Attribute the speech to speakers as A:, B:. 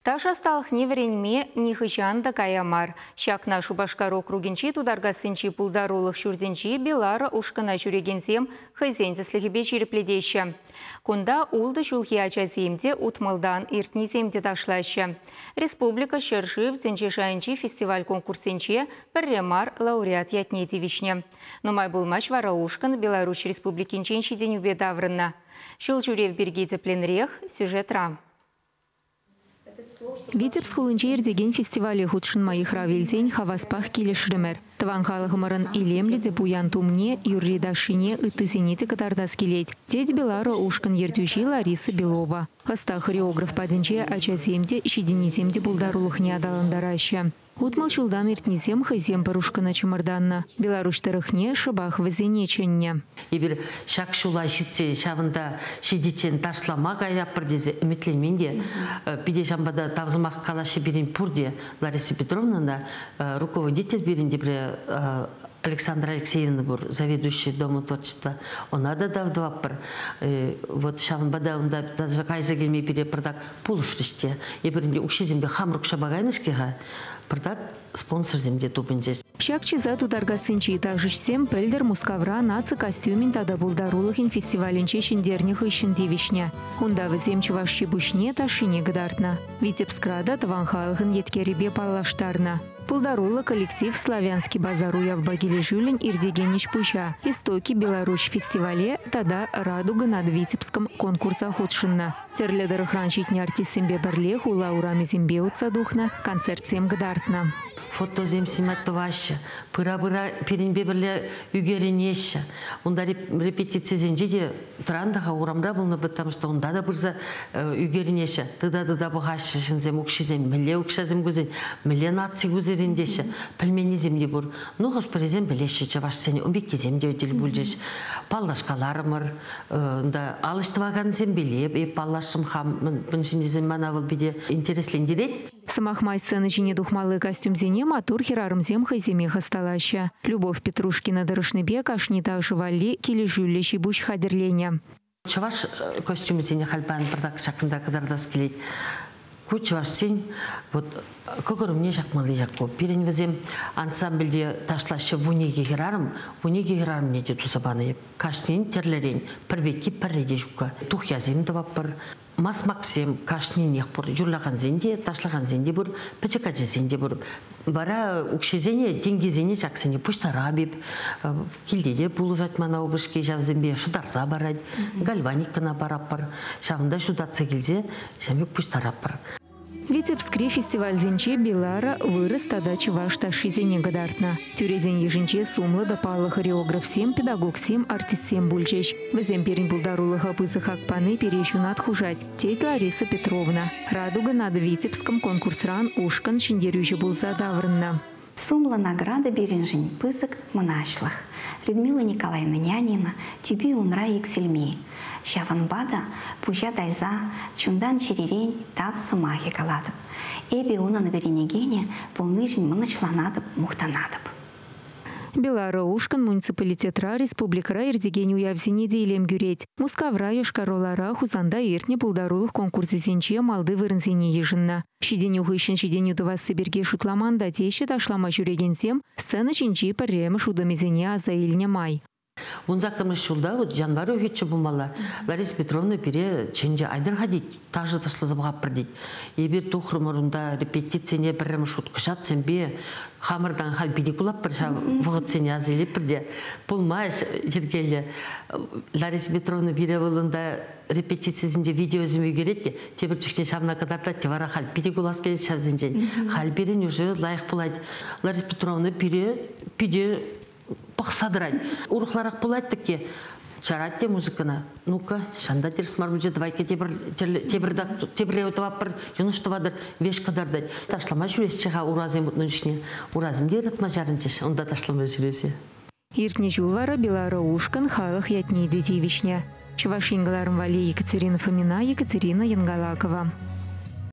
A: Таша сталх неверенме нихыжанда каямар. Шакна шубашкаро кругенчи тударгасынчи пулдарулых шурденчи белара ушкана жүрегензем хайзендеслігібе черепледеші. Кунда улды шулхи ачаземде утмалдан иртниземде ташлашы. Республика шыршив дзенчешайынчи фестиваль конкурсенче бірремар лауреат ятнедевишне. Номай булмаш вара ушкан Беларусь республикинченши денюбе даврынна. Шул жүрев бергеде пленрех сюжетра. Витебс хулынче ердеген фестивале худшын майых равелзень хаваспах келешремер. Тван халығымырын илемледе буян тумне юрридашине ытызенете катардас келет. Тедь Белара ушкан ердюжи Лариса Белова. Хаста хореограф паденче ачаземде шиденеземде булдарулых не адаландараща. Утмал шулдан иртнезем хайзем парушкана чымырданна. Беларусь тарыхне шыбах вазенеченне.
B: Ибір шак шула шитсе шавында шидечен ташлама кайрап бірдезе үмітленменде. Пиде шамбада тавзымақ қалашы берін пұрде Лариса Петровна руководитель берінде бір Александра Алексеевна бур, заведующий Дома творчества. Она да давдваппар. Вот шавынбада онда даже кайза келмей пере продак пулышрыште. И бірінде укшезембе хамрук шабагайнышкеға продак спонсор земде тупынчес.
A: Шакчи за тударгасынчи тажышсем пельдер мускавра наци костюмин тада булдарулыхин фестиваленче шиндерних и шиндевишня. Унда візем чувашчи бушне ташине гдартна. Витебскрада таванхалыхын еткеребе паллаштарна. Пулдарулы коллектив «Славянский базар» уяв багиле жюлин ирдегенич пуща. Истоки Беларусь фестивале тада радуга над Витебском конкурса худшинна. Терледерых ранчитне артисембе берлех ула урами зембе утсадухна концерт сем гдартна.
B: Фото земсимат ваша, пыра-пыра перенбе бірле үгерінеші. Онда репетиция зенжеде тұрандаға урамда болны, потому что онда да бірза үгерінеші. Тыда-тыда бұғашы жынзем, ұқшызем, міле ұқшазем көзен, міле наци көзеріндеші. Пілмені земде бұр. Нұғыш бірізем білеші, жаваш сені өмбекке земде өтел бүлжеш. Паллашқаларымыр, алыштываған зембелеп, паллашым хам, бұншынезем манавыл биде интереслендерет.
A: Самахмай сцены жіне духмалы костюм зене матур херарымзем хайземе хасталаща. Любовь Петрушкина дырышныбе кашнита жывали кележүллеші буш хадерленя.
B: Чуваш костюм зене хальбан бардак шакында кадардас келет. Чуваш сен, вот, көкірімне жақмалы жақпо. Перен візем ансамбльде ташлашы вунеге херарым нете тусабаны. Кашнин терлерен, пірбекке пірреде жүкка. Тух язем даваппыр. Мас Максим кашнин яқпыр. Юрлаған зенде, ташлаған зенде бұр, пәчекачы зенде бұр. Бара ұқшезене, денгезене жақсене пұштара беп. Келдеде бұлы жатмана обышке жавзембе шыдарса барад. Гальваниккана бараппыр. Шавында шудатса келзе, жамек пұштараппыр.
A: Витебскре фестиваль зенче Белара вырос тада чуваш ташизене гадартна. Тюрезен ежинче сумлы да палы хореограф сем, педагог сем, артист сем бульчеш. Везем перин булдарулых апызых акпаны перещу над хужать. Теть Лариса Петровна. Радуга над Витебском конкурсран ушкан шиндерюжи булза даврынна.
C: Сумла награда беренжин пызык мынашлых. Людмила Николаевна Нянина, тебе унра ексельми. Шаванбада, пужа дайза, чундан черерень, тап сымахи каладып. Эбе унан веренегене, полныжин мынычланадып, мухтанадып.
A: Белара ушкан муниципалитетра республикара ирдеген уявзине дейлем гюреть. Мускавра ешкаролара хузанда иртне пулдарулых конкурсы зенче малды вырынзене ежинна. Шиденю хыщен шиденю тывасы берге шутламанда теші ташлама жүрегенсем сцена чинчи парремы шудамезене аза илне май.
B: Унзакамыз шулда жанвар өйетші бұмала. Лариса Петровна бере ченже айдырға дейд, тажы ташлазымға бір дейд. Ебір тұқырмырында репетицияне бірімі шуткышат сенбе хамырдан хал педикулап бір ша вғыт сене азелеп бірде. Бұлмайш жергелі Лариса Петровна бере болында репетициясінде видео өзіме керетке. Тебір жүкне шамна кадарда тевара хал педикулас келет шавзенжен. Хал берен уже лайық болады. Лариса Петровна пиде пақсадырай. Урықларақ болады ке. Чаратте музыкана. Ну-ка, шанда терс мармуджа, давай-ка тебірле өтіваппыр, юныштывадыр, веш қадардайды. Ташлама жүресі чыға уразым бұтның үшіне. Уразым деретма жарынчеш, онда ташлама жүресі.
A: Иртне жулвара Белара ушкан халық ятнейді девишня. Чувашингаларым вали Екатерина Фомина, Екатерина Янгалакова.